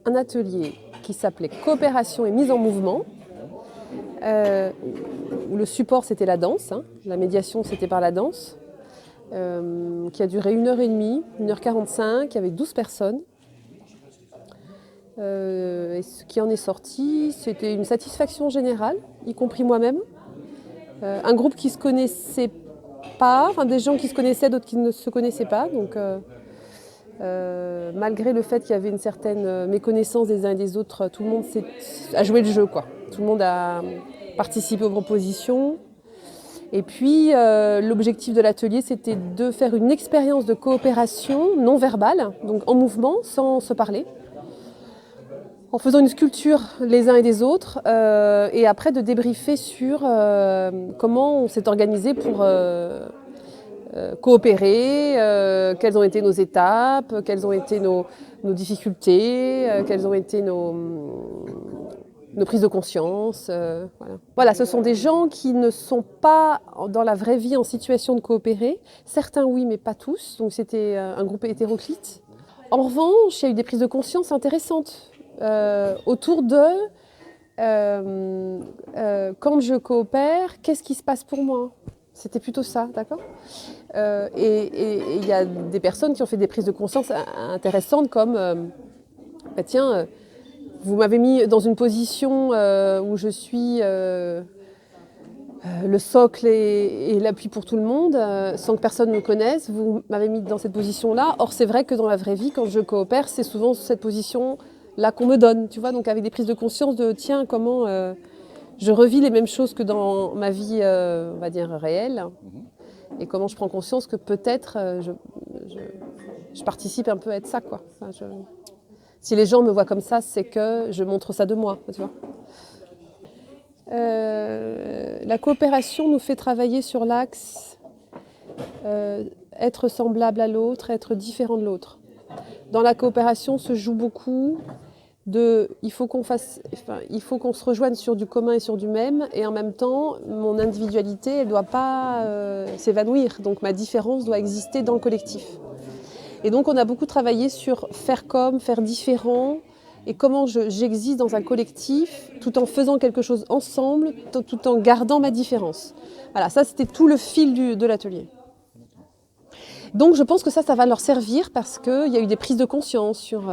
un atelier qui s'appelait Coopération et mise en mouvement, où le support c'était la danse, hein, la médiation c'était par la danse, qui a duré 1h30, 1h45, avec 12 personnes. Et ce qui en est sorti, c'était une satisfaction générale, y compris moi-même. Un groupe qui ne se connaissait pas, enfin des gens qui se connaissaient, d'autres qui ne se connaissaient pas. Donc, malgré le fait qu'il y avait une certaine méconnaissance des uns et des autres, tout le monde a joué le jeu, quoi. Tout le monde a participé aux propositions. Et puis, l'objectif de l'atelier, c'était de faire une expérience de coopération non verbale, donc en mouvement, sans se parler, en faisant une sculpture les uns et des autres, et après de débriefer sur comment on s'est organisé pour coopérer, quelles ont été nos étapes, quelles ont été nos difficultés, quelles ont été nos prises de conscience. Voilà. Voilà, ce sont des gens qui ne sont pas dans la vraie vie en situation de coopérer. Certains oui, mais pas tous. Donc c'était un groupe hétéroclite. En revanche, il y a eu des prises de conscience intéressantes autour de quand je coopère, qu'est-ce qui se passe pour moi? C'était plutôt ça, d'accord? Et il y a des personnes qui ont fait des prises de conscience intéressantes comme bah tiens, vous m'avez mis dans une position où je suis le socle et l'appui pour tout le monde, sans que personne me connaisse. Vous m'avez mis dans cette position-là. Or, c'est vrai que dans la vraie vie, quand je coopère, c'est souvent cette position-là qu'on me donne. Tu vois, donc avec des prises de conscience de tiens, comment je revis les mêmes choses que dans ma vie, on va dire, réelle. Et comment je prends conscience que peut-être je participe un peu à être ça, quoi. Enfin, si les gens me voient comme ça, c'est que je montre ça de moi, tu vois. La coopération nous fait travailler sur l'axe être semblable à l'autre, être différent de l'autre. Dans la coopération se joue beaucoup il faut qu'on se rejoigne sur du commun et sur du même, et en même temps, mon individualité, elle ne doit pas s'évanouir. Donc ma différence doit exister dans le collectif. Et donc on a beaucoup travaillé sur faire comme, faire différent, et comment j'existe dans un collectif tout en faisant quelque chose ensemble, tout en gardant ma différence. Voilà, ça c'était tout le fil de l'atelier. Donc je pense que ça va leur servir parce qu'il y a eu des prises de conscience sur...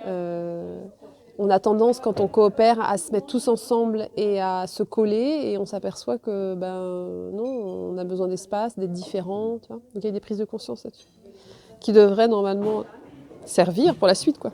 on a tendance, quand on coopère, à se mettre tous ensemble et à se coller, et on s'aperçoit que non, on a besoin d'espace, d'être différents. Tu vois. Donc il y a des prises de conscience là-dessus qui devraient normalement servir pour la suite, quoi.